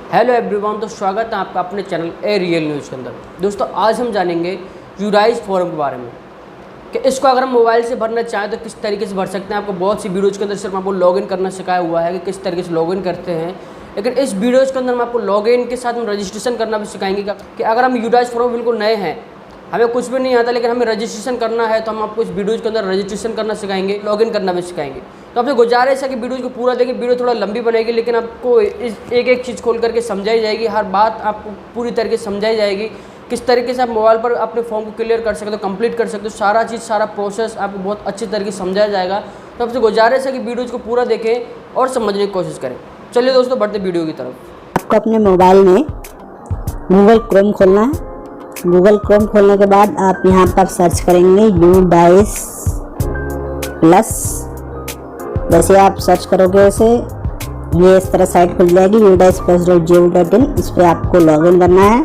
Hello everyone, तो स्वागत है आपका अपने चैनल ए रियल न्यूज़ के अंदर। दोस्तों, आज हम जानेंगे यूडाइस फॉर्म के बारे में कि इसको अगर हम मोबाइल से भरना चाहें तो किस तरीके से भर सकते हैं। आपको बहुत सी वीडियोज़ के अंदर सिर्फ आपको लॉगिन करना सिखाया हुआ है कि किस तरीके से लॉगिन करते हैं, लेकिन इस वीडियोज़ के अंदर हम आपको लॉगिन के साथ हम रजिस्ट्रेशन करना भी सिखाएंगे कि अगर हम यूडाइस फॉर्म बिल्कुल नए हैं, हमें कुछ भी नहीं आता लेकिन हमें रजिस्ट्रेशन करना है, तो हम आपको इस वीडियोज़ के अंदर रजिस्ट्रेशन करना सिखाएंगे, लॉगिन करना भी सिखाएंगे। तो आपसे गुजारिश है कि वीडियोज़ को पूरा देखिए। वीडियो थोड़ा लंबी बनेगी लेकिन आपको इस एक एक चीज़ खोल करके समझाई जाएगी, हर बात आपको पूरी तरीके से समझाई जाएगी, किस तरीके से आप मोबाइल पर अपने फॉर्म को क्लियर कर सकते हो, कंप्लीट कर सकते हो। सारा चीज़, सारा प्रोसेस आपको बहुत अच्छी तरीके से समझाया जाएगा। तो आपसे गुजारिश है कि वीडियोज़ को पूरा देखें और समझने की कोशिश करें। चलिए दोस्तों, बढ़ते वीडियो की तरफ। आपको अपने मोबाइल में गूगल क्रोम खोलना है। गूगल क्रोम खोलने के बाद आप यहाँ पर सर्च करेंगे यूडाइस प्लस। जैसे आप सर्च करोगे इसे, ये इस तरह साइट खुल जाएगी udaisplus.gov.in। इस पर आपको लॉगिन करना है।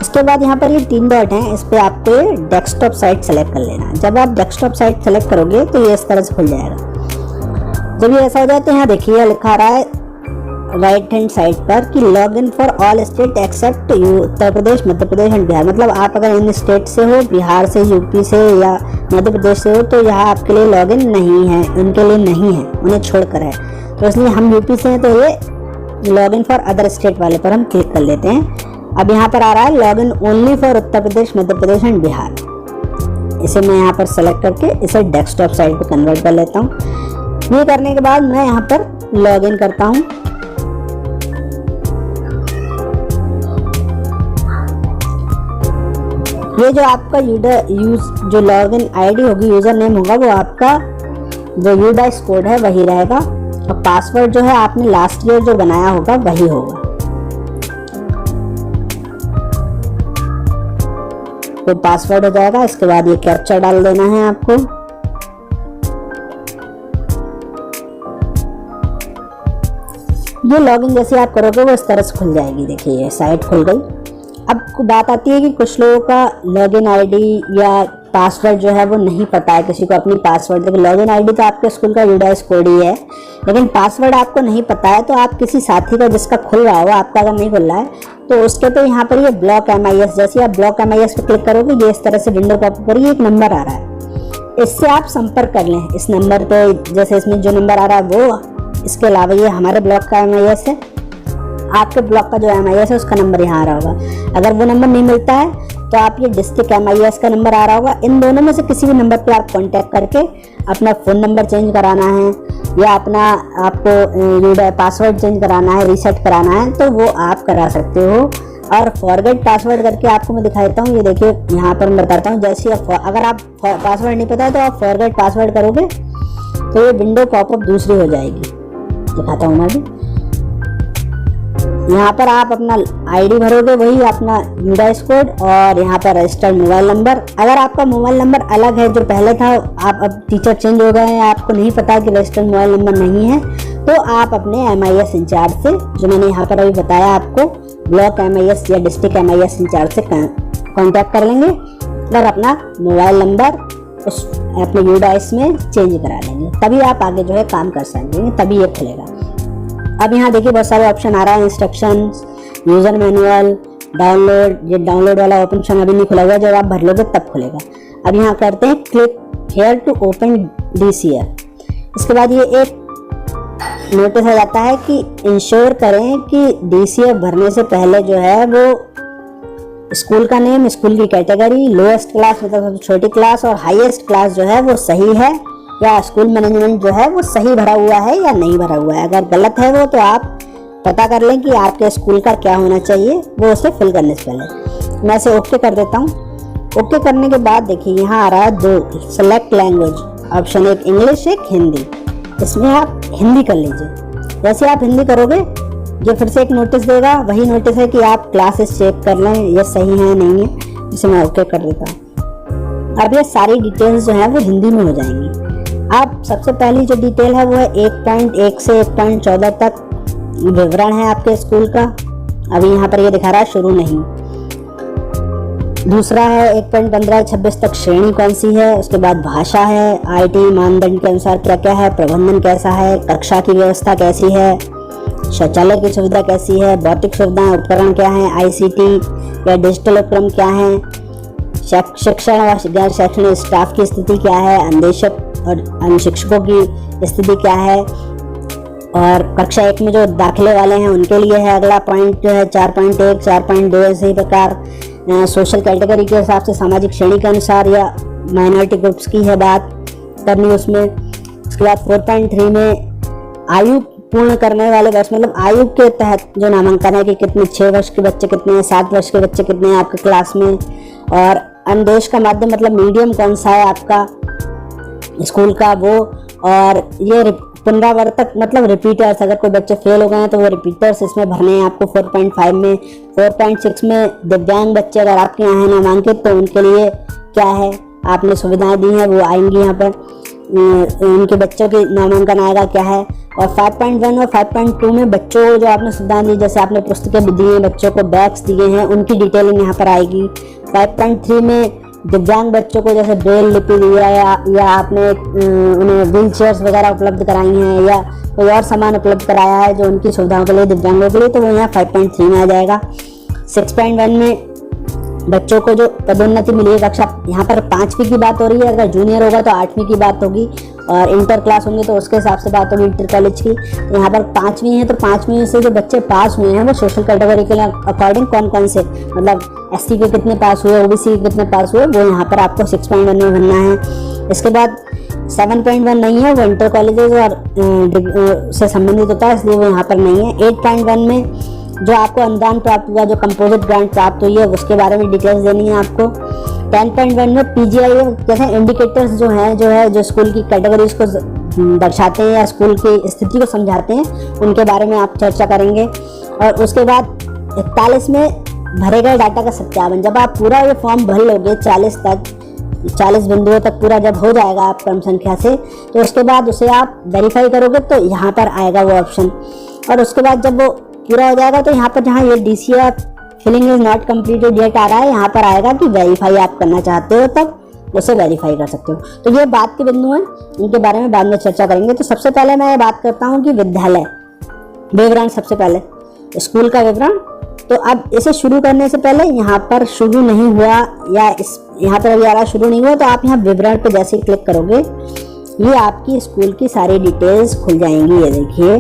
इसके बाद यहाँ पर ये 3 डॉट हैं, इस पर आपको डेस्कटॉप साइट सेलेक्ट कर लेना है। जब आप डेस्कटॉप साइट सेलेक्ट करोगे तो ये इस तरह से खुल जाएगा। जब ये ऐसा हो जाए तो यहाँ देखिए लिखा रहा है राइट हैंड साइड पर कि log in for all state except Uttar Pradesh, Madhya Pradesh and Bihar. मतलब आप अगर इन स्टेट से हो, बिहार से, यूपी से या मध्य प्रदेश से हो, तो यहाँ आपके लिए लॉग इन नहीं है, उनके लिए नहीं है, उन्हें छोड़कर है। तो इसलिए हम यूपी से हैं तो ये log in for other state वाले पर हम क्लिक कर लेते हैं। अब यहाँ पर आ रहा है log in only for Uttar Pradesh, Madhya Pradesh and Bihar. इसे मैं यहाँ पर सेलेक्ट करके इसे डेस्कटॉप साइट पर कन्वर्ट कर लेता हूँ। ये करने के बाद मैं यहाँ पर लॉग इन करता हूँ। ये जो आपका जो लॉगिन आईडी होगी, यूजर नेम होगा, वो आपका जो यूडाइस कोड है वही रहेगा, और पासवर्ड जो है आपने लास्ट ईयर जो बनाया होगा वही होगा। तो पासवर्ड हो जाएगा। इसके बाद ये कैप्चा डाल देना है आपको। ये लॉगिन जैसे आप करोगे वो इस तरह से खुल जाएगी। देखिए ये साइट खुल गई। अब बात आती है कि कुछ लोगों का लॉगिन आईडी या पासवर्ड जो है वो नहीं पता है, किसी को अपनी पासवर्ड। देखिए लॉगिन आईडी तो आपके स्कूल का यूडाइस कोड ही है, लेकिन पासवर्ड आपको नहीं पता है, तो आप किसी साथी का जिसका खुल रहा हो, आपका अगर नहीं खुल रहा है तो उसके तो यहाँ पर ये ब्लॉक MIS, जैसे आप ब्लॉक MIS पर क्लिक करोगे ये इस तरह से विंडो पॉप पर एक नंबर आ रहा है, इससे आप संपर्क कर लें। इस नंबर पे, जैसे इसमें जो नंबर आ रहा है वो, इसके अलावा ये हमारे ब्लॉक का MIS है, आपके ब्लॉक का जो MIS है उसका नंबर यहाँ आ रहा होगा। अगर वो नंबर नहीं मिलता है तो आप ये डिस्ट्रिक्ट MIS का नंबर आ रहा होगा, इन दोनों में से किसी भी नंबर पे आप कांटेक्ट करके अपना फ़ोन नंबर चेंज कराना है या अपना आपको पासवर्ड चेंज कराना है, रीसेट कराना है, तो वो आप करा सकते हो। और फॉरगेट पासवर्ड करके आपको मैं दिखा देता हूँ। ये देखिए यहाँ पर मैं बताता हूँ। जैसे अगर आप पासवर्ड नहीं पता है तो आप फॉरगेट पासवर्ड करोगे तो ये विंडो पॉपअप दूसरी हो जाएगी। दिखाता हूँ मैं भी। यहाँ पर आप अपना आईडी भरोगे, वही अपना यूडाइस कोड, और यहाँ पर रजिस्टर्ड मोबाइल नंबर। अगर आपका मोबाइल नंबर अलग है जो पहले था, आप अब टीचर चेंज हो गए हैं, आपको नहीं पता कि रजिस्टर्ड मोबाइल नंबर नहीं है, तो आप अपने MIS इंचार्ज से, जो मैंने यहाँ पर अभी बताया आपको, ब्लॉक MIS या डिस्ट्रिक्ट MIS इंचार्ज से कॉन्टैक्ट कर लेंगे और अपना मोबाइल नंबर उस अपने यूडाइस में चेंज करा लेंगे। तभी आप आगे जो है काम कर सकेंगे, तभी ये खुलेगा। अब यहाँ देखिए बहुत सारे ऑप्शन आ रहा है, इंस्ट्रक्शंस, यूजर मैनुअल, डाउनलोड। ये डाउनलोड वाला ऑप्शन अभी नहीं खुला हुआ, जब आप भर लोगे तब खुलेगा। अब यहाँ करते हैं click here to open DCF। इसके बाद ये एक नोटिस आ जाता है कि इंश्योर करें कि DCF भरने से पहले जो है वो स्कूल का नेम, स्कूल की कैटेगरी, लोएस्ट क्लास मतलब सबसे छोटी क्लास और हाईएस्ट क्लास जो है वो सही है, या स्कूल मैनेजमेंट जो है वो सही भरा हुआ है या नहीं भरा हुआ है। अगर गलत है वो, तो आप पता कर लें कि आपके स्कूल का क्या होना चाहिए, वो उसे फिल करने से पहले। मैं इसे ओके कर देता हूँ। ओके करने के बाद देखिए यहाँ आ रहा है 2 सेलेक्ट लैंग्वेज ऑप्शन, एक इंग्लिश एक हिंदी। इसमें आप हिंदी कर लीजिए। जैसे आप हिंदी करोगे ये फिर से एक नोटिस देगा, वही नोटिस है कि आप क्लासेस चेक कर लें ये सही है नहीं है। इसे मैं ओके कर देता हूँ। अब ये सारी डिटेल्स जो है वो हिंदी में हो जाएंगी। आप सबसे पहली जो डिटेल है वो है 1.1 से 1.14 तक विवरण है आपके स्कूल का। अभी यहाँ पर ये दिखा रहा है शुरू नहीं। दूसरा है 1.15-26 तक श्रेणी कौन सी है, उसके बाद भाषा है, IT मानदंड के अनुसार क्या क्या है, प्रबंधन कैसा है, कक्षा की व्यवस्था कैसी है, शौचालय की सुविधा कैसी है, भौतिक सुविधाएं, उपकरण क्या है, ICT या डिजिटल उपक्रम क्या है, शिक्षण और गैर शैक्षणिक स्टाफ की स्थिति क्या है, अन्वेषक और अन्य शिक्षकों की स्थिति क्या है, और कक्षा 1 में जो दाखिले वाले हैं उनके लिए है अगला पॉइंट जो है 4.1, 4.2 इसी प्रकार सोशल कैटेगरी के हिसाब से सामाजिक श्रेणी के अनुसार या माइनॉरिटी ग्रुप्स की है बात करनी उसमें। उसके बाद 4.3 में आयु पूर्ण करने वाले वर्ष, मतलब आयु के तहत जो नामांकन है कि कितने 6 वर्ष के बच्चे कितने हैं, 7 वर्ष के बच्चे कितने हैं आपके क्लास में, और अनुदेश का माध्यम मतलब मीडियम कौन सा है आपका स्कूल का वो, और ये पुनरावर्तक मतलब रिपीटर्स, अगर कोई बच्चे फेल हो गए हैं तो वो रिपीटर्स इसमें भरने हैं आपको 4.5 में। 4.6 में दिव्यांग बच्चे अगर आपके यहाँ हैं नामांकित तो उनके लिए क्या है आपने सुविधाएं दी हैं वो आएंगी यहाँ पर, उनके बच्चों के नामांकन आएगा क्या है। और 5.1 और 5.2 में बच्चों को जो आपने सुविधाएं दी, जैसे आपने पुस्तकें भी दी हैं, बच्चों को बैग्स दिए हैं, उनकी डिटेलिंग यहाँ पर आएगी। 5.3 में दिव्यांग बच्चों को जैसे ब्रेल लिपि दिया या आपने उन्हें व्हील चेयर्स वगैरह उपलब्ध कराई हैं या कोई और सामान उपलब्ध कराया है जो उनकी सुविधाओं के लिए दिव्यांगों के लिए, तो वो यहाँ 5.3 में आ जाएगा। 6.1 में बच्चों को जो पदोन्नति मिली है कक्षा, यहाँ पर 5वीं की बात हो रही है, अगर जूनियर होगा तो 8वीं की बात होगी, और इंटर क्लास होंगे तो उसके हिसाब से बात होगी इंटर कॉलेज की। तो यहाँ पर 5वीं है तो 5वीं से जो बच्चे पास हुए हैं वो सोशल कैटेगरी के अकॉर्डिंग कौन कौन से, मतलब SC के कितने पास हुए, OBC के कितने पास हुए, वो यहाँ पर आपको 6.1 में भरना है। इसके बाद 7.1 नहीं है, वो इंटर कॉलेजेस और से संबंधित होता है इसलिए वो यहाँ पर नहीं है। 8.1 में जो आपको अनुदान प्राप्त हुआ, जो कंपोजिट ग्रांट प्राप्त हुई है उसके बारे में डिटेल्स देनी है आपको। 10.1 में PGI जैसे इंडिकेटर्स जो स्कूल की कैटेगरीज को दर्शाते हैं या स्कूल की स्थिति को समझाते हैं उनके बारे में आप चर्चा करेंगे। और उसके बाद 41 में भरे गए डाटा का सत्यापन, जब आप पूरा ये फॉर्म भर लोगे 40 बिंदुओं तक पूरा जब हो जाएगा आप क्रम संख्या से, तो उसके बाद उसे आप वेरीफाई करोगे तो यहाँ पर आएगा वो ऑप्शन। और उसके बाद जब वो पूरा हो जाएगा तो यहाँ पर जहाँ ये DCA filling is not completed yet आ रहा है, यहाँ पर आएगा कि वेरीफाई आप करना चाहते हो तब उसे वेरीफाई कर सकते हो। तो ये बात के बिंदु हैं, इनके बारे में बाद में चर्चा करेंगे। तो सबसे पहले मैं बात करता हूँ कि विद्यालय विवरण, सबसे पहले स्कूल का विवरण। तो अब इसे शुरू करने से पहले यहाँ पर शुरू नहीं हुआ या यहाँ पर अभी आ रहा शुरू नहीं हुआ, तो आप यहाँ विवरण पे जैसे ही क्लिक करोगे ये आपकी स्कूल की सारी डिटेल्स खुल जाएंगी। ये देखिए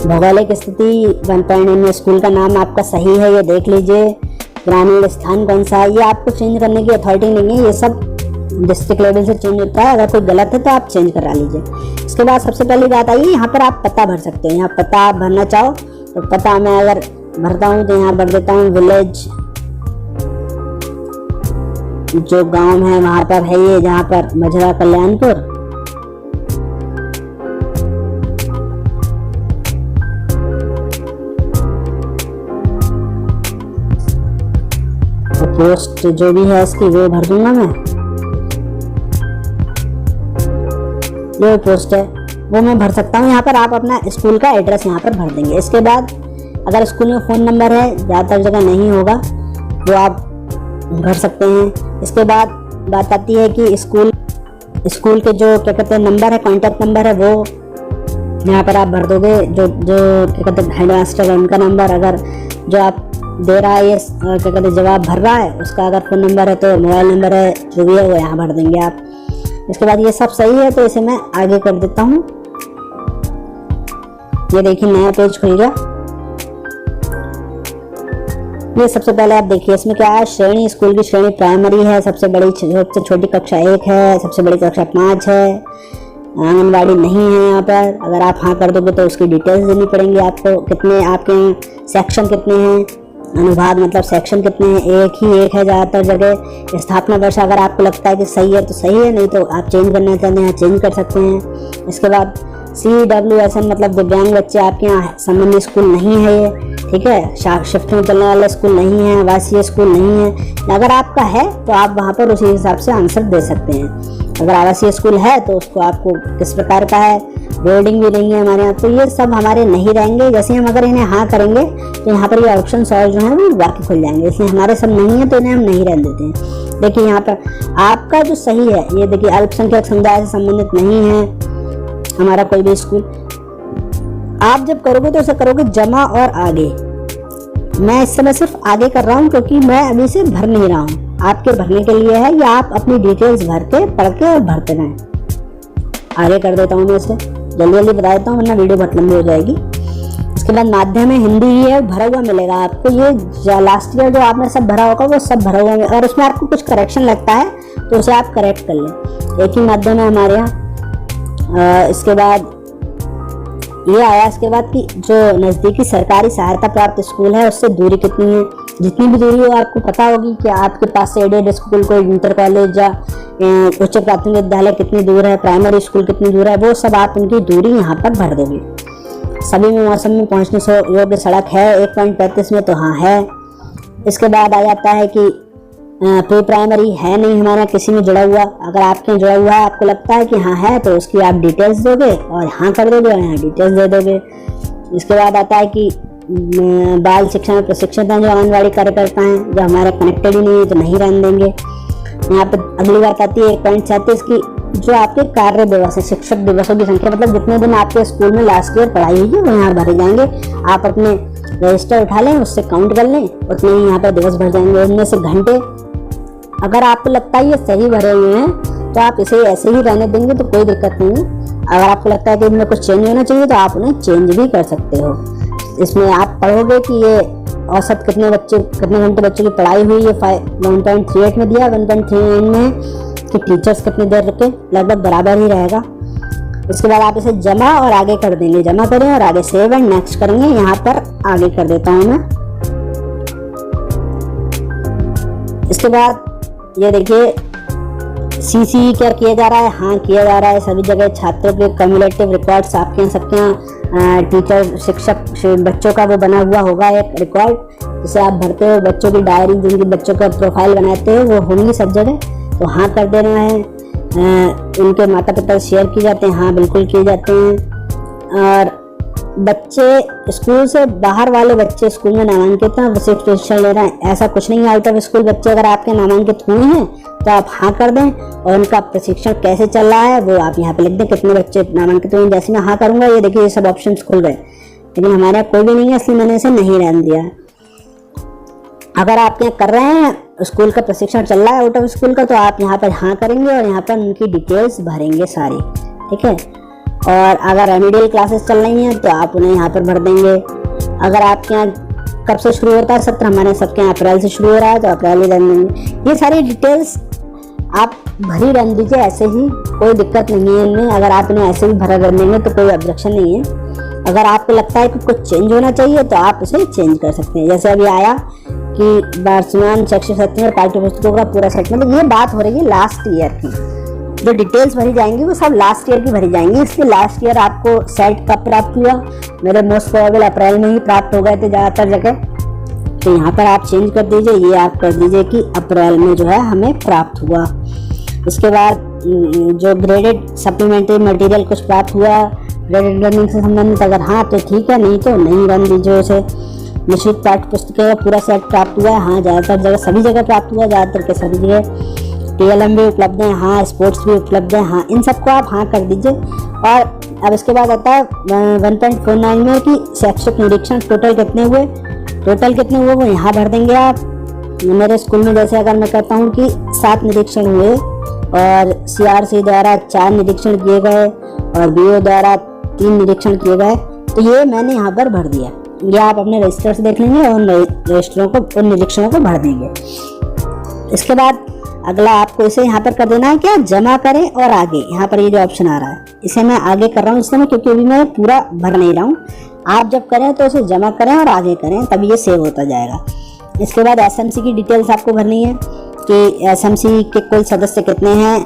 भौगोलिक स्थिति 1.9 में स्कूल का नाम आपका सही है, ये देख लीजिए। ग्रामीण स्थान कौन सा है, ये आपको चेंज करने की अथॉरिटी नहीं है, ये सब डिस्ट्रिक्ट लेवल से चेंज होता है। अगर कोई गलत है तो आप चेंज करा लीजिए। इसके बाद सबसे पहली बात आई, यहाँ पर आप पता भर सकते हो। यहाँ पता आप भरना चाहो तो पता मैं अगर भरता हूँ तो यहाँ भर देता हूँ विलेज, जो गांव है वहां पर है ये, जहाँ पर मझरा कल्याणपुर। पोस्ट जो भी है इसकी वो भर दूंगा मैं, ये पोस्ट है वो मैं भर सकता हूँ। यहाँ पर आप अपना स्कूल का एड्रेस यहाँ पर भर देंगे। इसके बाद अगर स्कूल में फ़ोन नंबर है, ज़्यादातर जगह नहीं होगा, वो आप भर सकते हैं। इसके बाद बात आती है कि स्कूल के जो क्या कहते हैं नंबर है, कॉन्टैक्ट नंबर है, वो यहाँ पर आप भर दोगे। जो क्या कहते हैं हेडमास्टर है उनका नंबर, अगर जो आप दे रहा है ये क्या कहते हैं जवाब भर रहा है उसका अगर फ़ोन नंबर है तो मोबाइल नंबर है जो भी है वो यहाँ भर देंगे आप। इसके बाद ये सब सही है तो इसे मैं आगे कर देता हूँ। ये देखिए नया पेज खुल गया। ये सबसे पहले आप देखिए इसमें क्या है, श्रेणी, स्कूल की श्रेणी प्राइमरी है, सबसे बड़ी सबसे छोटी कक्षा 1 है, सबसे बड़ी कक्षा 5 है, आंगनबाड़ी नहीं है यहाँ पर। अगर आप हाँ कर दोगे तो उसकी डिटेल्स देनी पड़ेंगी आपको, कितने आपके सेक्शन कितने हैं, अनुभाग मतलब सेक्शन कितने हैं, एक ही एक है ज़्यादातर जगह। स्थापना वर्ष अगर आपको लगता है कि सही है तो सही है, नहीं तो आप चेंज करना चाहते हैं चेंज कर सकते हैं। इसके बाद CWSN मतलब दिव्यांग बच्चे आपके यहाँ संबंधी स्कूल नहीं है ये, ठीक है। शिफ्ट में चलने वाला स्कूल नहीं है, आवासीय स्कूल नहीं है। अगर आपका है तो आप वहाँ पर उसी हिसाब से आंसर दे सकते हैं। अगर आवासीय स्कूल है तो उसको आपको किस प्रकार का है, बोर्डिंग भी नहीं है हमारे यहाँ, तो ये सब हमारे नहीं रहेंगे। जैसे हम अगर इन्हें हाँ करेंगे तो यहाँ पर ये ऑप्शन और जो है वो बाकी खुल जाएंगे, इसलिए हमारे सब नहीं है तो इन्हें हम नहीं रहने देते हैं। देखिए यहाँ पर आपका जो सही है, ये देखिए अल्पसंख्यक समुदाय से संबंधित नहीं है हमारा कोई भी स्कूल। आप जब करोगे तो इसे करोगे जमा और आगे। मैं इस समय सिर्फ आगे कर रहा हूँ क्योंकि मैं अभी से भर नहीं रहा हूँ, आपके भरने के लिए है, या आप अपनी डिटेल्स भर के पढ़ के और भरते रहें। आगे कर देता हूँ मैं इसे, जल्दी जल्दी बता देता हूँ वरना वीडियो बहुत लंबी हो जाएगी। इसके बाद माध्यम में हिंदी ही है, भरा हुआ मिलेगा आपको। ये लास्ट ईयर जो आपने सब भरा होगा वो सब भरा हुआ, और उसमें आपको कुछ करेक्शन लगता है तो उसे आप करेक्ट कर लें। एक ही माध्यम है हमारे यहाँ। इसके बाद ये आया इसके बाद कि जो नज़दीकी सरकारी सहायता प्राप्त स्कूल है उससे दूरी कितनी है। जितनी भी दूरी हो आपको पता होगी कि आपके पास से एडेड स्कूल कोई इंटर कॉलेज या उच्च प्राथमिक विद्यालय कितनी दूर है, प्राइमरी स्कूल कितनी दूर है, वो सब आप उनकी दूरी यहाँ पर भर दोगे। सभी में मौसम में पहुँचने से योग्य सड़क है 1.35 में, तो हाँ है। इसके बाद आ जाता है कि प्री प्राइमरी है नहीं हमारा किसी में जुड़ा हुआ। अगर आपके जुड़ा हुआ है, आपको लगता है कि हाँ है, तो उसकी आप डिटेल्स दोगे और हाँ कर दोगे और यहाँ डिटेल्स दे दोगे। इसके बाद आता है कि बाल शिक्षा में प्रशिक्षित हैं जो आंगनबाड़ी कार्यकर्ता हैं, जो हमारे कनेक्टेड ही नहीं है तो नहीं रहने देंगे। यहाँ पर अगली बात आती है 1.37 की, जो आपके कार्य दिवस है, शिक्षक दिवसों की संख्या, मतलब जितने दिन आपके स्कूल में लास्ट ईयर पढ़ाई हुई है वो यहाँ भरे जाएंगे। आप अपने रजिस्टर उठा लें, उससे काउंट कर लें, उतने ही यहाँ पर दिवस भर जाएंगे। उनमें से घंटे, अगर आपको लगता है ये सही भरे हुए हैं तो आप इसे ऐसे ही रहने देंगे तो कोई दिक्कत नहीं है। अगर आपको लगता है कि इनमें कुछ चेंज होना चाहिए तो आप उन्हें चेंज भी कर सकते हो। इसमें आप पढ़ोगे कि ये औसत कितने घंटे बच्चों की पढ़ाई हुई है। 1.38 में दिया, 1.39 में कि टीचर्स कितनी देर रुके, लगभग बराबर ही रहेगा। इसके बाद आप इसे जमा और आगे कर देंगे, जमा करें और आगे सेव एंड नेक्स्ट करेंगे। यहाँ पर आगे कर देता हूँ मैं। इसके बाद ये देखिए सीसी क्या किया जा रहा है, हाँ किया जा रहा है सभी जगह। छात्रों के कम्युलेटिव रिकॉर्ड्स आपके यहाँ सबके यहाँ टीचर शिक्षक बच्चों का वो बना हुआ होगा एक रिकॉर्ड, जिसे आप भरते हो। बच्चों की डायरी, जिनकी बच्चों का प्रोफाइल बनाते हो, वो होंगी सब जगह, तो हाँ कर देना है। उनके माता पिता शेयर किए जाते हैं, हाँ बिल्कुल किए जाते हैं। और बच्चे स्कूल से बाहर वाले बच्चे स्कूल में नामांकित हैं, विशेष प्रशिक्षण ले रहे हैं, ऐसा कुछ नहीं है। आउट ऑफ स्कूल बच्चे अगर आपके नामांकित हुए हैं तो आप हाँ कर दें, और उनका प्रशिक्षण कैसे चल रहा है वो आप यहाँ पे लिख दें, कितने बच्चे नामांकित हुए हैं। जैसे मैं हाँ करूँगा ये देखिए ये सब ऑप्शन खुल गए, लेकिन हमारे यहाँ कोई भी नहीं है इसलिए मैंने इसे नहीं रहने दिया है। अगर आप यहाँ कर रहे हैं, स्कूल का प्रशिक्षण चल रहा है आउट ऑफ स्कूल का, तो आप यहाँ पर हाँ करेंगे और यहाँ पर उनकी डिटेल्स भरेंगे सारी, ठीक है। और अगर रेमेडियल क्लासेस चल रही हैं तो आप उन्हें यहाँ पर भर देंगे। अगर आपके यहाँ कब से शुरू होता है सत्र, हमारे सबके यहाँ अप्रैल से शुरू हो रहा है तो अप्रैल ही रहने देंगे। ये सारी डिटेल्स आप भरी रहने दीजिए ऐसे ही, कोई दिक्कत नहीं है इनमें। अगर आप इन्हें ऐसे भी भरा कर देंगे तो कोई ऑब्जेक्शन नहीं है। अगर आपको लगता है कि कुछ चेंज होना चाहिए तो आप उसे चेंज कर सकते हैं। जैसे अभी आया कि वर्तमान शैक्षिक सत्र में पाठ्य पुस्तकों का पूरा सेट, मतलब ये बात हो रही है लास्ट ईयर की। जो डिटेल्स भरी जाएंगी वो सब लास्ट ईयर की भरी जाएंगी। इसलिए लास्ट ईयर आपको सेट कब प्राप्त हुआ, मेरे मोस्ट प्रोबेबल अप्रैल में ही प्राप्त हो गए थे ज़्यादातर जगह, तो यहाँ पर आप चेंज कर दीजिए, ये आप कर दीजिए कि अप्रैल में जो है हमें प्राप्त हुआ। इसके बाद जो ग्रेडेड सप्लीमेंट्री मटेरियल कुछ प्राप्त हुआ ग्रेडेड लर्निंग से संबंधित, अगर हाँ तो ठीक है, नहीं तो नहीं रन दीजिए उसे। निश्चित पाठ्य पुस्तकों का पूरा सेट प्राप्त हुआ है, हाँ ज़्यादातर जगह सभी जगह प्राप्त हुआ, ज़्यादातर के सभी जगह। TLM भी उपलब्ध है, हाँ स्पोर्ट्स भी उपलब्ध है, हाँ इन सबको आप हाँ कर दीजिए। और अब इसके बाद आता है 1.49 में कि शैक्षिक निरीक्षण टोटल कितने हुए, वो यहाँ भर देंगे आप। मेरे स्कूल में जैसे अगर मैं कहता हूँ कि 7 निरीक्षण हुए और CRC द्वारा 4 निरीक्षण किए गए और BO द्वारा 3 निरीक्षण किए गए, तो ये मैंने यहाँ पर भर दिया। ये आप अपने रजिस्टर से देख लेंगे और उन रजिस्टरों को, उन निरीक्षणों को भर देंगे। इसके बाद अगला आपको इसे यहाँ पर कर देना है क्या, जमा करें और आगे। यहाँ पर ये जो ऑप्शन आ रहा है इसे मैं आगे कर रहा हूँ इस समय, क्योंकि अभी मैं पूरा भर नहीं रहा हूँ। आप जब करें तो इसे जमा करें और आगे करें, तभी ये सेव होता जाएगा। इसके बाद SMC की डिटेल्स आपको भरनी है कि SMC के कुल सदस्य कितने हैं,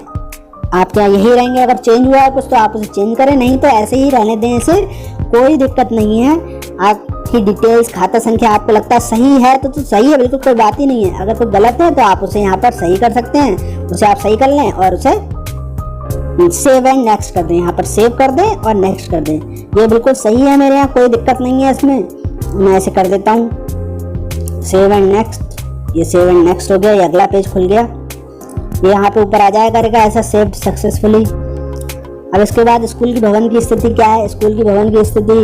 आपके यहाँ यही रहेंगे। अगर चेंज हुआ है कुछ तो आप उसे चेंज करें, नहीं तो ऐसे ही रहने दें, इसे कोई दिक्कत नहीं है। आपकी डिटेल्स, खाता संख्या आपको लगता है सही है तो सही है, बिल्कुल कोई बात ही नहीं है। अगर कोई गलत है तो आप उसे यहाँ पर सही कर सकते हैं, उसे आप सही कर लें और उसे सेव एंड नेक्स्ट कर दें। यहाँ पर सेव कर दें और नेक्स्ट कर दें, ये बिल्कुल सही है मेरे यहाँ, कोई दिक्कत नहीं है इसमें। मैं ऐसे कर देता हूँ सेव एंड नेक्स्ट, ये सेव एंड नेक्स्ट हो गया, ये अगला पेज खुल गया। ये यहाँ पे ऊपर आ जाया करेगा ऐसा सेव्ड सक्सेसफुली। अब इसके बाद स्कूल की भवन की स्थिति क्या है, स्कूल की भवन की स्थिति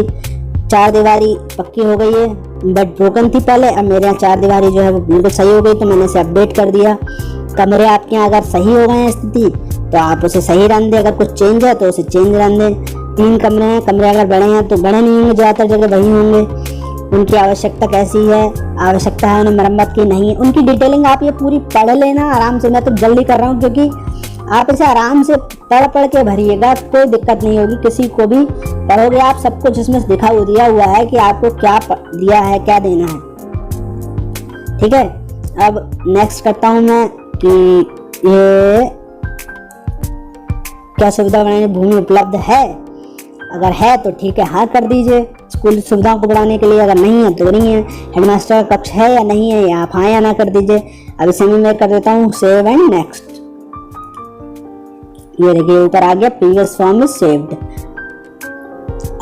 चार दीवारी पक्की हो गई है, बट ब्रोकन थी पहले। अब मेरे यहाँ चार दीवारी जो है वो बिल्कुल सही हो गई, तो मैंने इसे अपडेट कर दिया। कमरे आपके यहाँ अगर सही हो गए हैं स्थिति तो आप उसे सही रहने दें, अगर कुछ चेंज है तो उसे चेंज रहने दें। 3 कमरे हैं, कमरे अगर बड़े हैं तो बड़े नहीं होंगे, ज़्यादातर जगह वही होंगे। उनकी आवश्यकता कैसी है, आवश्यकता है उन्हें मरम्मत की, नहीं है, उनकी डिटेलिंग आप ये पूरी पढ़ लेना आराम से। मैं तो जल्दी कर रहा हूँ क्योंकि आप इसे आराम से पढ़ के भरिएगा, कोई दिक्कत नहीं होगी किसी को भी। पढ़ोगे आप सब कुछ इसमें दिया हुआ है कि आपको क्या दिया है, क्या देना है, ठीक है। अब नेक्स्ट करता हूँ मैं कि ये क्या सुविधा बनाने भूमि उपलब्ध है। अगर है तो ठीक है, हाँ कर दीजिए स्कूल सुविधाओं को बढ़ाने के लिए। अगर नहीं है तो नहीं है। हेडमास्टर का कक्ष है या नहीं है, या आप हाँ या ना कर दीजिए। अब इसे मैं कर देता हूँ सेव एंड नेक्स्ट। ये देखिए ऊपर आ गया प्रीवियस फॉर्म इज सेव्ड।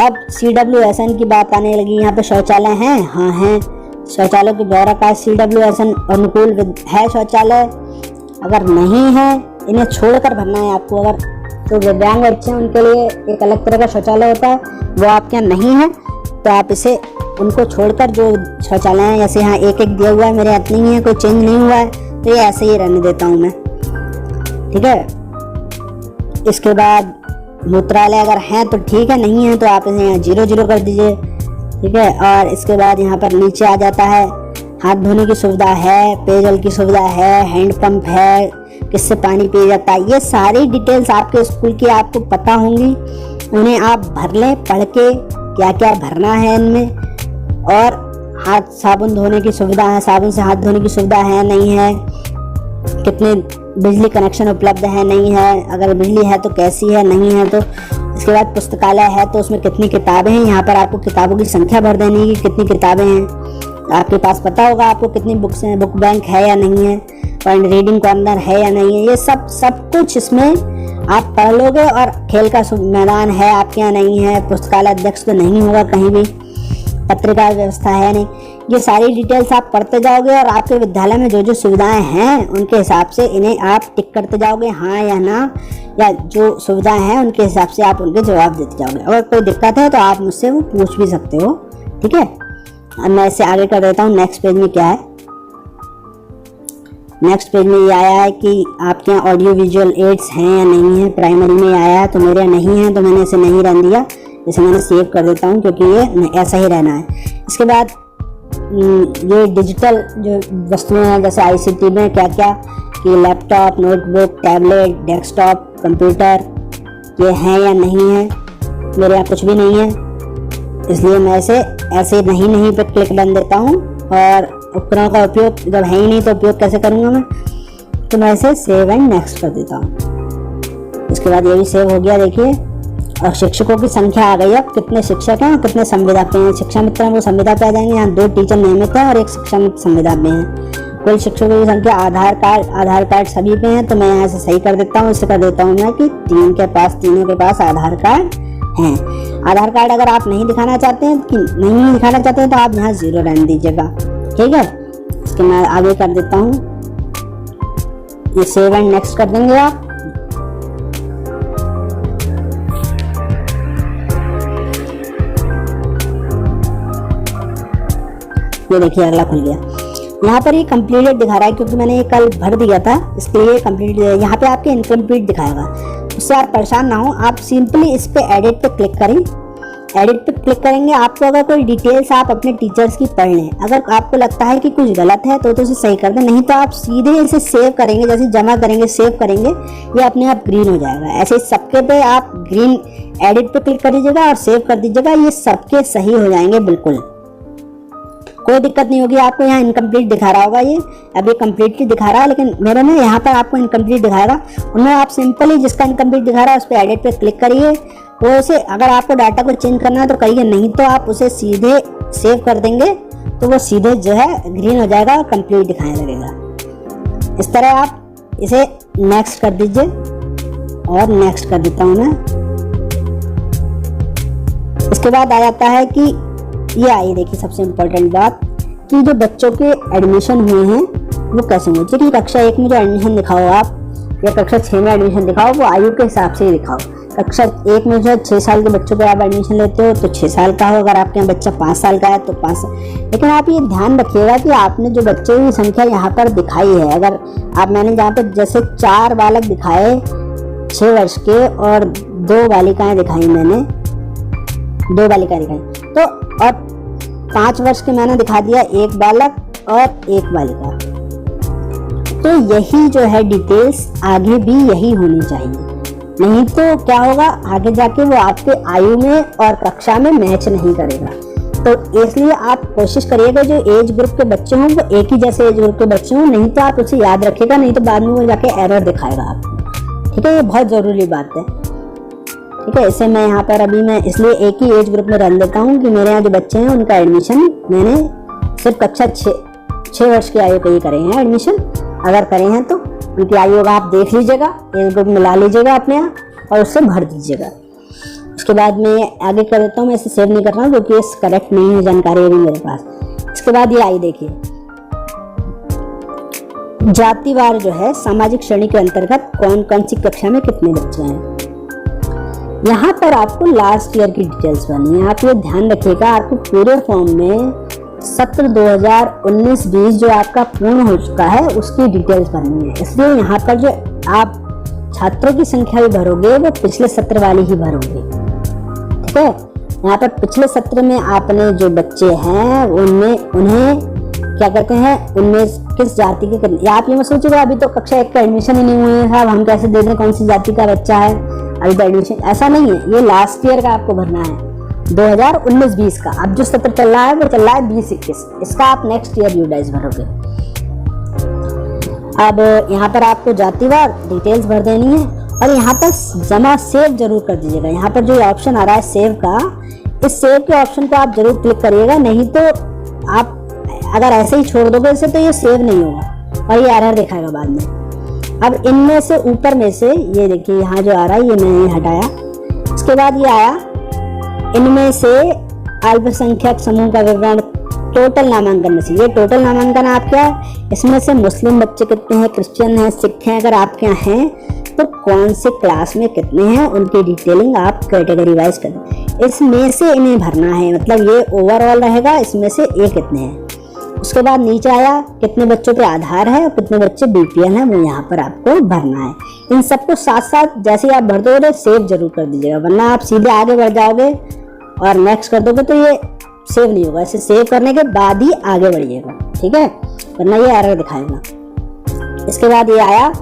अब CWSN की बात आने लगी। यहाँ पे शौचालय हैं, हाँ हैं। शौचालय की ब्यौरा का CWSN अनुकूल है शौचालय। अगर नहीं है, इन्हें छोड़कर भरना है आपको। अगर तो दिव्यांग बच्चे हैं उनके लिए एक अलग तरह का शौचालय होता है, वो आपके यहाँ नहीं है तो आप इसे उनको छोड़कर जो शौचालय हैं, जैसे यहाँ एक दिया हुआ है, मेरे यहाँ नहीं है, कोई चेंज नहीं हुआ है, तो ये ऐसे ही रहने देता हूँ मैं, ठीक है। इसके बाद मूत्रालय अगर हैं तो ठीक है, नहीं है तो आप इसे यहाँ 0 कर दीजिए, ठीक है। और इसके बाद यहाँ पर नीचे आ जाता है हाथ धोने की सुविधा है, पेयजल की सुविधा है, हैंड पंप है, किससे पानी पिया जाता है। ये सारी डिटेल्स आपके स्कूल की आपको पता होंगी, उन्हें आप भर लें पढ़ के, क्या क्या भरना है इनमें। और हाथ साबुन धोने की सुविधा है, साबुन से हाथ धोने की सुविधा है नहीं है, कितने बिजली कनेक्शन उपलब्ध है नहीं है, अगर बिजली है तो कैसी है, नहीं है तो। इसके बाद पुस्तकालय है तो उसमें कितनी किताबें हैं, यहाँ पर आपको किताबों की संख्या भर देनी है कि कितनी किताबें हैं आपके पास, पता होगा आपको कितनी बुक्स हैं, बुक बैंक है या नहीं है, और रीडिंग कॉर्नर है या नहीं है। ये सब कुछ इसमें आप पढ़ लोगे। और खेल का मैदान है आपके यहाँ नहीं है, पुस्तकालय अध्यक्ष तो नहीं होगा कहीं भी, पत्रिका व्यवस्था है नहीं। ये सारी डिटेल्स आप पढ़ते जाओगे और आपके विद्यालय में जो जो सुविधाएं हैं उनके हिसाब से इन्हें आप टिक करते जाओगे, हाँ या ना, या जो सुविधाएं हैं उनके हिसाब से आप उनके जवाब देते जाओगे। अगर कोई दिक्कत है तो आप मुझसे वो पूछ भी सकते हो, ठीक है। अब मैं इसे आगे कर देता हूँ। नेक्स्ट पेज में क्या है, नेक्स्ट पेज में ये आया है कि आपके यहाँ ऑडियो विजुअल एड्स हैं या नहीं है। प्राइमरी में आया है तो मेरे यहाँ नहीं है, तो मैंने इसे नहीं रहने दिया, इसे मैंने सेव कर देता हूँ क्योंकि ये ऐसा ही रहना है। इसके बाद ये डिजिटल जो वस्तुएं हैं जैसे ICT में क्या क्या कि laptop, notebook, tablet, desktop, computer, ये हैं या नहीं है। मेरे यहाँ कुछ भी नहीं है, इसलिए मैं इसे ऐसे नहीं पे क्लिक बन देता हूँ। और उपकरणों का उपयोग जब है ही नहीं तो उपयोग कैसे करूँगा मैं, तो मैं इसे सेव एंड नेक्स्ट कर देता हूँ। इसके बाद ये भी सेव हो गया, देखिए। और शिक्षकों की संख्या आ गई। अब कितने शिक्षक हैं और कितने संविदा पे हैं। शिक्षा मित्र हैं वो संविदा पे आ जाएंगे। यहाँ 2 टीचर नियमित हैं और 1 शिक्षा मित्र संविदा पे हैं। कुल शिक्षकों की संख्या आधार कार्ड सभी पे हैं, तो मैं यहाँ से सही कर देता हूँ। इसे कर देता हूँ मैं कि तीनों के पास आधार कार्ड हैं। आधार कार्ड अगर आप नहीं दिखाना चाहते हैं कि नहीं दिखाना चाहते हैं तो आप यहाँ 0 रहने दीजिएगा, ठीक है। इसके मैं आगे कर देता हूँ, ये सेव एंड नेक्स्ट कर देंगे आप। ये देखिए अगला खुल गया। यहाँ पर ये कंप्लीटेड दिखा रहा है क्योंकि मैंने ये कल भर दिया था, इसके लिए कंप्लीट। यहाँ पे आपके इनकम्प्लीट दिखाएगा, उससे आप परेशान ना हो। आप सिंपली इस पे एडिट पे क्लिक करें। एडिट पे क्लिक करेंगे, आपको अगर कोई डिटेल्स आप अपने टीचर्स की पढ़ लें, अगर आपको लगता है कि कुछ गलत है तो उसे सही कर दें, नहीं तो आप सीधे इसे सेव करेंगे। जैसे जमा करेंगे, सेव करेंगे, ये अपने आप ग्रीन हो जाएगा। ऐसे सबके पे आप ग्रीन एडिट पे क्लिक कर दीजिएगा और सेव कर दीजिएगा, ये सबके सही हो जाएंगे बिल्कुल, कोई दिक्कत नहीं होगी। आपको यहाँ इनकम्प्लीट दिखा रहा होगा, ये अभी कंप्लीटली दिखा रहा है, लेकिन मेरे में यहाँ पर आपको इनकम्प्लीट दिखाएगा। उनमें आप सिंपली जिसका इनकम्प्लीट दिखा रहा है उस पर एडिट पे क्लिक करिए। वो उसे अगर आपको डाटा को चेंज करना है तो करिए, नहीं तो आप उसे सीधे सेव कर देंगे तो वो सीधे जो है ग्रीन हो जाएगा और कंप्लीट दिखाने लगेगा। इस तरह आप इसे नेक्स्ट कर दीजिए और नेक्स्ट कर देता हूँ मैं। इसके बाद आ जाता है कि ये आई, देखिए सबसे इम्पोर्टेंट बात कि जो बच्चों के एडमिशन हुए हैं वो कैसे हुए। चलिए कक्षा 1 में जो एडमिशन दिखाओ आप, या कक्षा 6 में एडमिशन दिखाओ, वो आयु के हिसाब से ही दिखाओ। कक्षा 1 में जो है 6 साल के बच्चों को आप एडमिशन लेते हो तो 6 साल का हो, अगर आपके यहाँ बच्चा 5 साल का है तो 5 साल। लेकिन आप ये ध्यान रखिएगा कि आपने जो बच्चे की संख्या यहाँ पर दिखाई है, अगर आप मैंने जहाँ पर जैसे 4 बालक दिखाए 6 वर्ष के और 2 बालिकाएं दिखाई, मैंने 2 बालिकाएं दिखाई, तो और 5 वर्ष के मैंने दिखा दिया 1 बालक और 1 बालिका। तो यही जो है डिटेल्स आगे भी यही होनी चाहिए, नहीं तो क्या होगा आगे जाके वो आपके आयु में और कक्षा में मैच नहीं करेगा। तो इसलिए आप कोशिश करिएगा जो एज ग्रुप के बच्चे हों वो एक ही जैसे एज ग्रुप के बच्चे हों, नहीं तो आप उसे याद रखिएगा, नहीं तो बाद में वो जाके एरर दिखाएगा आपको। ठीक है, ये बहुत ज़रूरी बात है। ठीक है, इसे मैं यहाँ पर अभी मैं इसलिए एक ही एज ग्रुप में रन देता हूँ कि मेरे यहाँ जो बच्चे हैं उनका एडमिशन मैंने सिर्फ कक्षा 6 वर्ष की आयु के ही करे हैं एडमिशन। अगर करे हैं तो उनकी आयु का आप देख लीजिएगा, एज ग्रुप मिला लीजिएगा अपने यहाँ और उससे भर दीजिएगा। उसके बाद मैं आगे कर देता हूँ, मैं इसे सेव नहीं कर रहा हूँ क्योंकि इस करेक्ट नहीं है जानकारी अभी मेरे पास। इसके बाद ये आई देखिए, जातिवार जो है सामाजिक श्रेणी के अंतर्गत कौन कौन सी कक्षा में कितने बच्चे हैं। यहाँ पर आपको लास्ट ईयर की डिटेल्स भरनी है। आप ये ध्यान रखिएगा, आपको पूरे फॉर्म में सत्र 2019-20 जो आपका पूर्ण हो चुका है उसकी डिटेल्स भरनी है। इसलिए यहाँ पर जो आप छात्रों की संख्या भी भरोगे वो पिछले सत्र वाली ही भरोगे। ठीक है, यहाँ पर पिछले सत्र में आपने जो बच्चे हैं उनमें उन्हें क्या कहते हैं, उनमें किस जाति के, आप ये मत सोचिएगा अभी तो कक्षा 1 का एडमिशन ही नहीं हुए हैं साहब, हम कैसे दे दें कौन सी जाति का बच्चा है अभी तो एडमिशन, ऐसा नहीं है। ये लास्ट ईयर का आपको भरना है 2019-20 का। अब जो सत्र चल रहा है वो चल रहा है 20-21, इसका आप नेक्स्ट ईयर यूडाइस भरोगे। अब यहाँ पर आपको जातिवार डिटेल्स भर देनी है और यहाँ पर जमा सेव जरूर कर दीजिएगा। यहाँ पर जो ऑप्शन आ रहा है सेव का, इस सेव के ऑप्शन को आप जरूर क्लिक करिएगा, नहीं तो आप अगर ऐसे ही छोड़ दोगे इसे तो ये सेव नहीं होगा और ये एरर दिखाएगा बाद में। अब इनमें से ऊपर में से ये देखिए यहाँ जो आ रहा है ये मैंने हटाया, इसके बाद ये आया इनमें से अल्पसंख्यक समूह का विवरण टोटल नामांकन में से। ये टोटल नामांकन आपका है, इसमें से मुस्लिम बच्चे कितने हैं, क्रिश्चियन हैं, सिख हैं, अगर आपके यहाँ हैं तो कौन से क्लास में कितने हैं उनकी डिटेलिंग आप कैटेगरी वाइज करें। इसमें से इन्हें भरना है, मतलब ये ओवरऑल रहेगा, इसमें से ये कितने हैं। उसके बाद नीचे आया कितने बच्चों पे आधार है और कितने बच्चे बीपीएल हैं, वो यहाँ पर आपको भरना है। इन सबको साथ साथ जैसे ही आप भर दोगे सेव जरूर कर दीजिएगा, वरना आप सीधे आगे बढ़ जाओगे और नेक्स्ट कर दोगे तो ये सेव नहीं होगा। इसे सेव करने के बाद ही आगे बढ़िएगा, ठीक है, वरना ये एरर दिखाएगा। इसके बाद ये आया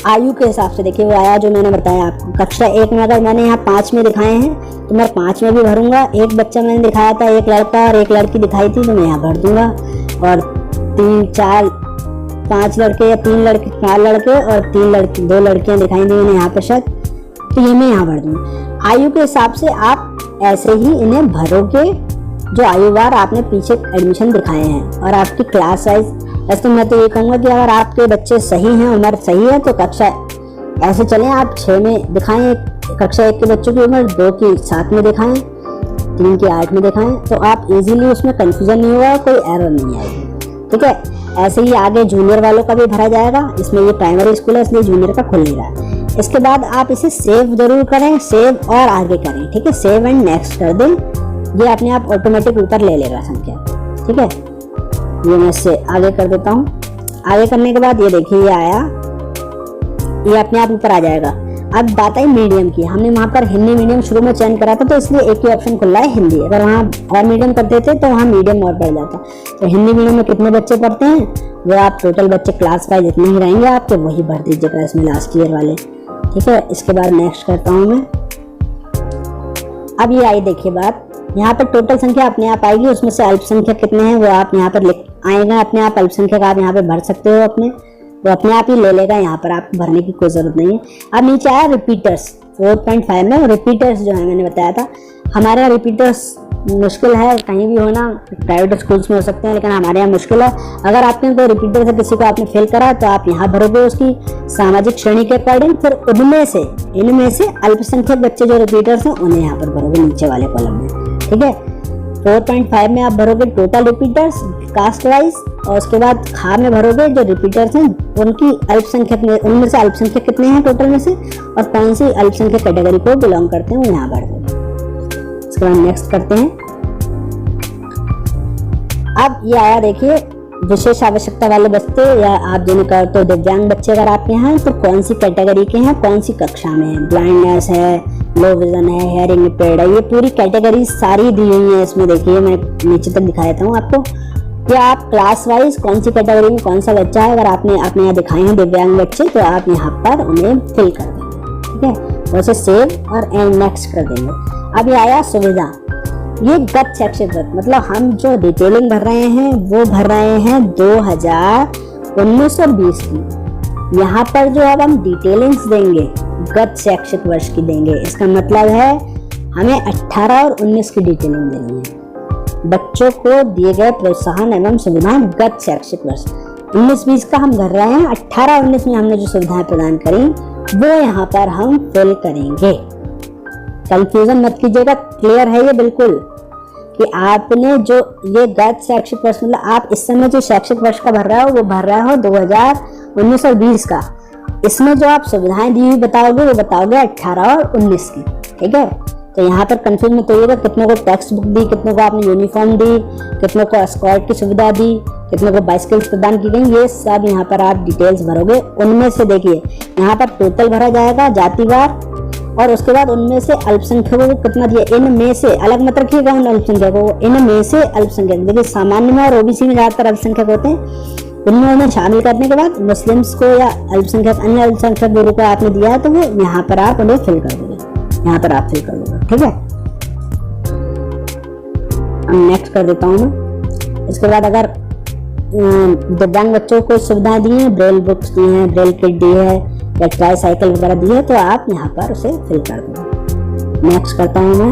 आयु के हिसाब से, देखिए वो आया जो मैंने बताया आपको। कक्षा 1 में अगर मैंने यहाँ 5 में दिखाए हैं तो मैं 5 में भी भरूंगा। एक बच्चा मैंने दिखाया था, एक लड़का और एक लड़की दिखाई थी, तो मैं यहाँ भर दूंगा। और 3, 4, 5 लड़के या 3 लड़के, 4 लड़के और 3 लड़की, 2 लड़कियां दिखाई दी मैंने यहाँ पर शायद, तो ये मैं यहाँ भर दूंगा। आयु के हिसाब से आप ऐसे ही इन्हें भरोगे जो आयुवार आपने पीछे एडमिशन दिखाए हैं और आपकी क्लास वाइज। ऐसे मैं तो ये कहूँगा कि अगर आपके बच्चे सही हैं, उम्र सही है, तो कक्षा ऐसे चलें, आप 6 में दिखाएं, कक्षा 1 के बच्चों की उम्र 2 की 7 में दिखाएं, 3 की 8 में दिखाएं, तो आप इजीली उसमें कंफ्यूजन नहीं होगा, कोई एरर नहीं आएगी। ठीक है, ऐसे ही आगे जूनियर वालों का भी भरा जाएगा। इसमें ये प्राइमरी स्कूल है इसलिए जूनियर का खुल नहीं रहा है। इसके बाद आप इसे सेव जरूर करें, सेव और आगे करें। ठीक है, सेव एंड नेक्स्ट कर दें, ये अपने आप ऑटोमेटिक ऊपर ले लेगा संख्या। ठीक है, ये मैं इससे आगे कर देता हूँ। आगे करने के बाद ये देखिए ये आया, ये अपने आप ऊपर आ जाएगा। अब बात आई मीडियम की, हमने वहाँ पर हिंदी मीडियम शुरू में चयन करा था तो इसलिए एक ही ऑप्शन खुल रहा है हिंदी। अगर वहाँ और मीडियम कर देते तो वहाँ मीडियम और बढ़ जाता। तो हिंदी मीडियम में कितने बच्चे पढ़ते हैं वो आप टोटल बच्चे क्लास वाइज जितने ही रहेंगे आपके वही भर दीजिएगा इसमें लास्ट ईयर वाले। ठीक है, इसके बाद नेक्स्ट करता हूँ मैं। अब ये आई देखिए बात, यहाँ पर टोटल संख्या अपने आप आएगी, उसमें से अल्पसंख्यक कितने हैं वो आप यहाँ पर लिख आएगा अपने आप। अल्पसंख्यक आप यहाँ पे भर सकते हो अपने, वो अपने आप ही ले लेगा, यहाँ पर आपको भरने की कोई जरूरत नहीं है। अब नीचे आया रिपीटर्स 4.5 में। रिपीटर्स जो है मैंने बताया था, हमारे यहाँ रिपीटर्स मुश्किल है, कहीं भी होना, प्राइवेट स्कूल्स में हो सकते हैं, लेकिन हमारे यहाँ मुश्किल है। अगर आपने कोई रिपीटर से किसी को आपने फेल करा तो आप यहाँ भरोगे उसकी सामाजिक श्रेणी के अकॉर्डिंग, फिर इनमें से अल्पसंख्यक बच्चे जो रिपीटर्स हैं उन्हें यहाँ पर भरोगे नीचे वाले कॉलम में। ठीक है, 4.5 में आप भरोगे टोटल रिपीटर्स कास्ट वाइज, और उसके बाद खा में भरोगे जो रिपीटर्स हैं उनकी अल्पसंख्यक में, उनमें से अल्पसंख्यक कितने हैं टोटल में से, और कौन सी अल्पसंख्यक कैटेगरी को बिलोंग करते हैं वो यहाँ भर दोगे। इसके बाद नेक्स्ट करते हैं। अब ये आया देखिए विशेष आवश्यकता वाले बच्चे या आप जिनका तो दिव्यांग बच्चे अगर आपके यहाँ तो कौन सी कैटेगरी के हैं, कौन सी कक्षा में है, ब्लाइंडनेस है, लो विजन है, हेयरिंग इम्पेयर्ड है, ये पूरी कैटेगरी सारी दी हुई है इसमें। देखिए मैं नीचे तक दिखा देता हूँ आपको कि आप क्लास वाइज कौन सी कैटेगरी में कौन सा बच्चा है। अगर आपने यहाँ दिखाए हैं दिव्यांग बच्चे तो आप यहाँ पर उन्हें फिल कर देंगे, ठीक है। वैसे सेव और एंड नेक्स्ट कर देंगे। अब ये आया सुविधा, ये गत शैक्षिक वर्ष मतलब हम जो डिटेलिंग भर रहे हैं वो भर रहे हैं 2019 और 20 की। यहाँ पर जो अब हम डिटेलिंग्स देंगे गत शैक्षिक वर्ष की देंगे, इसका मतलब है हमें 18 और 19 की डिटेलिंग देनी है। बच्चों को दिए गए प्रोत्साहन एवं सुविधाएं गत शैक्षिक वर्ष 19-20 का हम भर रहे हैं, 18-19 में हमने जो सुविधाएं प्रदान करी वो यहाँ पर हम फिल करेंगे। कंफ्यूजन मत कीजिएगा, क्लियर है ये बिल्कुल कि आपने जो ये गत शैक्षिक वर्ष मतलब आप इस समय जो शैक्षिक वर्ष का भर रहे हो वो भर रहे हो 2019 और 20 का। इसमें जो आप सुविधाएं दी हुई बताओगे वो बताओगे 18 और 19 की, ठीक है। तो यहाँ पर कंफ्यूज मत होइएगा, कितनों को टेक्स्ट बुक दी, कितनों को आपने यूनिफॉर्म दी, कितनों को एस्कॉर्ट की सुविधा दी, कितनों को बाइसिकल्स प्रदान की गई, ये सब यहाँ पर आप डिटेल्स भरोगे। उनमें से देखिए यहाँ पर टोटल भरा जाएगा जातिवार, और उसके बाद उनमें से अल्पसंख्यकों को कितना दिया, इनमें से अलग मत रखिएगा उन अल्पसंख्यकों को, इनमें से अल्पसंख्यक देखिए सामान्य में और ओबीसी में ज्यादातर अल्पसंख्यक होते हैं, उनमें शामिल करने के बाद मुस्लिम्स को या अल्पसंख्यक अन्य अल्पसंख्यक गुरु को आपने दिया है तो वो यहाँ पर आप उन्हें फिल कर दोगे, यहाँ पर आप फिल कर दोगे, ठीक है। अब नेक्स्ट कर देता हूँ मैं। इसके बाद अगर दिव्यांग बच्चों को सुविधाएं दी हैं, ब्रेल बुक्स दी हैं, ब्रेल किट दी है या ट्राई साइकिल वगैरह दी है तो आप यहाँ पर उसे फिल कर दो। नेक्स्ट करता हूँ मैं।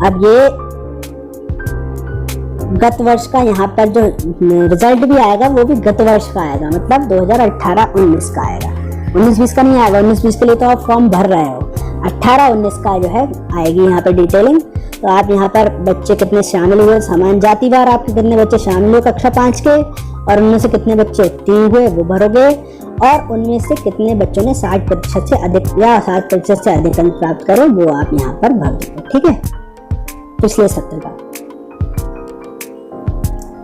अब ये गत वर्ष का यहाँ पर जो रिजल्ट भी आएगा वो भी गत वर्ष का आएगा, मतलब 2018-19 का आएगा, 19-20 का नहीं आएगा। 19-20 के लिए तो आप फॉर्म भर रहे हो, 18-19 का जो है आएगी यहाँ पर डिटेलिंग। तो आप यहाँ पर बच्चे कितने शामिल हुए, समान जातिवार आपके कितने बच्चे शामिल हुए कक्षा 5 के, और उनमें से कितने बच्चे उत्तीर्ण हुए वो भरोगे, और उनमें से कितने बच्चों ने 60% से अधिक या 60% से अधिक अंक प्राप्त करे वो आप यहाँ पर भर दोगे, ठीक है, पिछले सत्र का।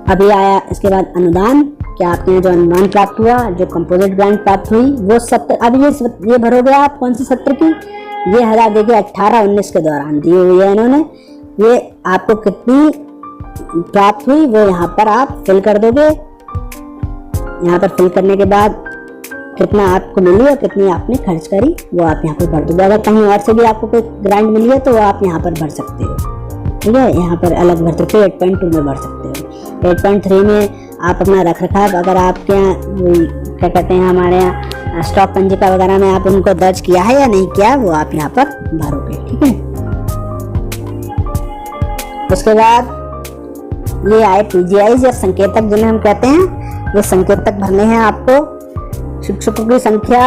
अभी आया इसके बाद अनुदान, क्या आपके यहाँ जो अनुदान प्राप्त हुआ, जो कंपोजिट ग्रांट प्राप्त हुई वो सत्र। अब ये भरोगे आप कौन से सत्र की, ये हरा देखिए 18-19 के दौरान दी हुई है इन्होंने, ये आपको कितनी प्राप्त हुई वो यहाँ पर आप फिल कर दोगे। यहाँ पर फिल करने के बाद कितना आपको मिली और कितनी आपने खर्च करी वो आप यहाँ पर भर दोगे। अगर कहीं और से भी आपको कोई ग्रांट मिली है तो आप यहाँ पर भर सकते हो, ठीक है, यहाँ पर अलग भर सकते हो, 8.2 में भर सकते हो। 8.3 में आप अपना रख रखाव, अगर आपके यहाँ क्या कहते हैं हमारे यहाँ स्टॉक पंजिका वगैरह में आप उनको दर्ज किया है या नहीं किया वो आप यहाँ पर भरोगे, ठीक है। उसके बाद ये आए पीजीआई या संकेतक जिन्हें हम कहते हैं, ये संकेतक भरने हैं आपको। शिक्षकों की संख्या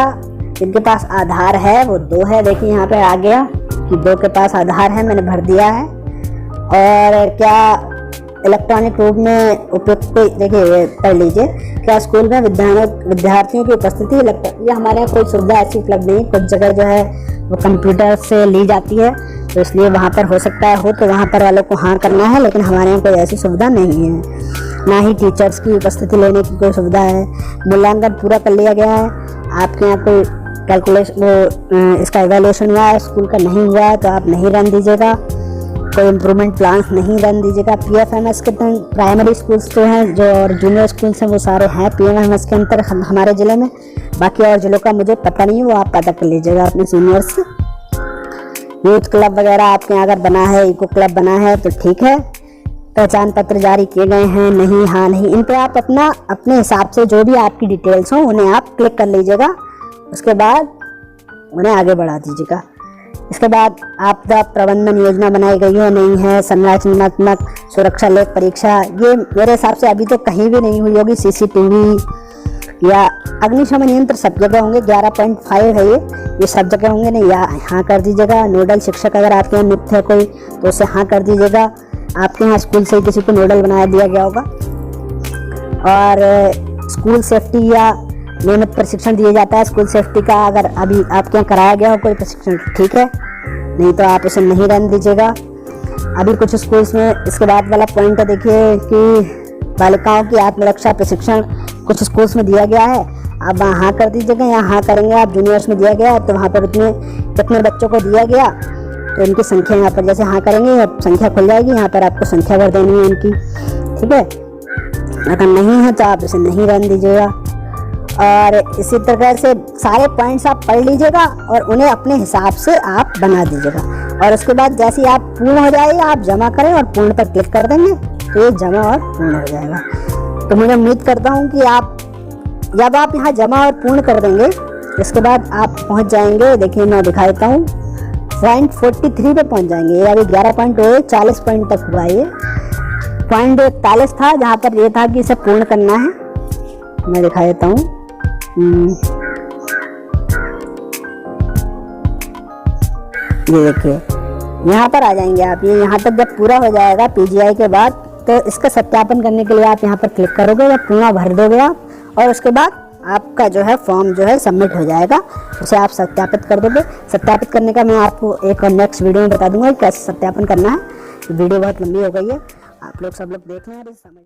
जिनके पास आधार है वो 2 है, देखिए यहाँ पे आ गया कि 2 के पास आधार है, मैंने भर दिया है। और क्या इलेक्ट्रॉनिक रूप में उपयुक्त, देखिए कर लीजिए, क्या स्कूल में विद्यार्थियों की उपस्थिति ये हमारे यहाँ कोई सुविधा ऐसी उपलब्ध नहीं, कुछ जगह जो है वो कंप्यूटर से ली जाती है तो इसलिए वहाँ पर हो सकता है हो तो वहाँ पर वालों को हाँ करना है, लेकिन हमारे यहाँ कोई ऐसी सुविधा नहीं है, ना ही टीचर्स की उपस्थिति लेने की कोई सुविधा है। मूल्यांकन पूरा कर लिया गया है, आपके यहाँ कोई कैलकुलेशन वो इसका इवैल्यूएशन हुआ है स्कूल का नहीं हुआ है तो आप नहीं रन दीजिएगा, कोई इम्प्रूवमेंट प्लान नहीं रन दीजिएगा। PFMS के प्राइमरी स्कूल्स जो हैं जो और जूनियर स्कूल्स हैं वो सारे हैं PFMS के अंतर हमारे ज़िले में, बाकी और जिलों का मुझे पता नहीं, वो आप पता कर लीजिएगा अपने सीनियर्स से। यूथ क्लब वगैरह आपके यहाँ अगर बना है, इको क्लब बना है तो ठीक है। पहचान पत्र जारी किए गए हैं, नहीं हाँ नहीं, इन पर आप अपने हिसाब से जो भी आपकी डिटेल्स हो उन्हें आप क्लिक कर लीजिएगा, उसके बाद उन्हें आगे बढ़ा दीजिएगा। इसके बाद आपदा प्रबंधन योजना बनाई गई है नहीं है, संरचनात्मक सुरक्षा लेख परीक्षा, ये मेरे हिसाब से अभी तो कहीं भी नहीं हुई होगी। CCTV या अग्निशमन यंत्र सब जगह होंगे, 11.5 है ये सब जगह होंगे नहीं, या हाँ कर दीजिएगा। नोडल शिक्षक अगर आपके यहाँ नियुक्त है कोई तो उसे हाँ कर दीजिएगा। आपके यहाँ स्कूल से किसी को नोडल बना दिया गया होगा और स्कूल सेफ्टी या नियमित प्रशिक्षण दिया जाता है स्कूल सेफ्टी का। अगर अभी आपके यहाँ कराया गया हो कोई प्रशिक्षण ठीक है, नहीं तो आप इसे नहीं रहने दीजिएगा। अभी कुछ स्कूल्स में इसके बाद वाला पॉइंट है, देखिए कि बालिकाओं की आत्मरक्षा प्रशिक्षण कुछ स्कूल्स में दिया गया है, आप वहाँ हाँ कर दीजिएगा। यहाँ हाँ करेंगे आप, जूनियर्स में दिया गया है तो वहाँ पर कितने बच्चों को दिया गया तो इनकी संख्या यहाँ पर जैसे हाँ करेंगे संख्या खुल जाएगी, यहाँ पर आपको संख्या भर देनी है इनकी, ठीक है। अगर नहीं है तो आप इसे नहीं रहने दीजिएगा। और इसी तरह से सारे पॉइंट्स आप पढ़ लीजिएगा और उन्हें अपने हिसाब से आप बना दीजिएगा। और उसके बाद जैसे ही आप पूर्ण हो जाएगा आप जमा करें और पूर्ण पर क्लिक कर देंगे तो ये जमा और पूर्ण हो जाएगा। तो मैं उम्मीद करता हूँ कि आप जब आप यहाँ जमा और पूर्ण कर देंगे इसके बाद आप पहुँच जाएंगे, देखिए मैं दिखा देता हूँ, पॉइंट 43 पे पहुँच जाएंगे। ये अभी 11 पॉइंट हुए, 40 पॉइंट तक हुआ। ये पॉइंट 41 था जहाँ पर ये था कि इसे पूर्ण करना है। मैं दिखा देता हूँ, ये देखिए यहाँ पर आ जाएंगे आप। ये यहाँ तक जब पूरा हो जाएगा पीजीआई के बाद तो इसका सत्यापन करने के लिए आप यहाँ पर क्लिक करोगे या पूरा भर दोगे आप, और उसके बाद आपका जो है फॉर्म जो है सबमिट हो जाएगा, उसे आप सत्यापित कर दोगे। सत्यापित करने का मैं आपको एक और नेक्स्ट वीडियो में बता दूंगा कि कैसे सत्यापन करना है। वीडियो बहुत लंबी हो गई है, आप लोग सब लोग देख लें और समझ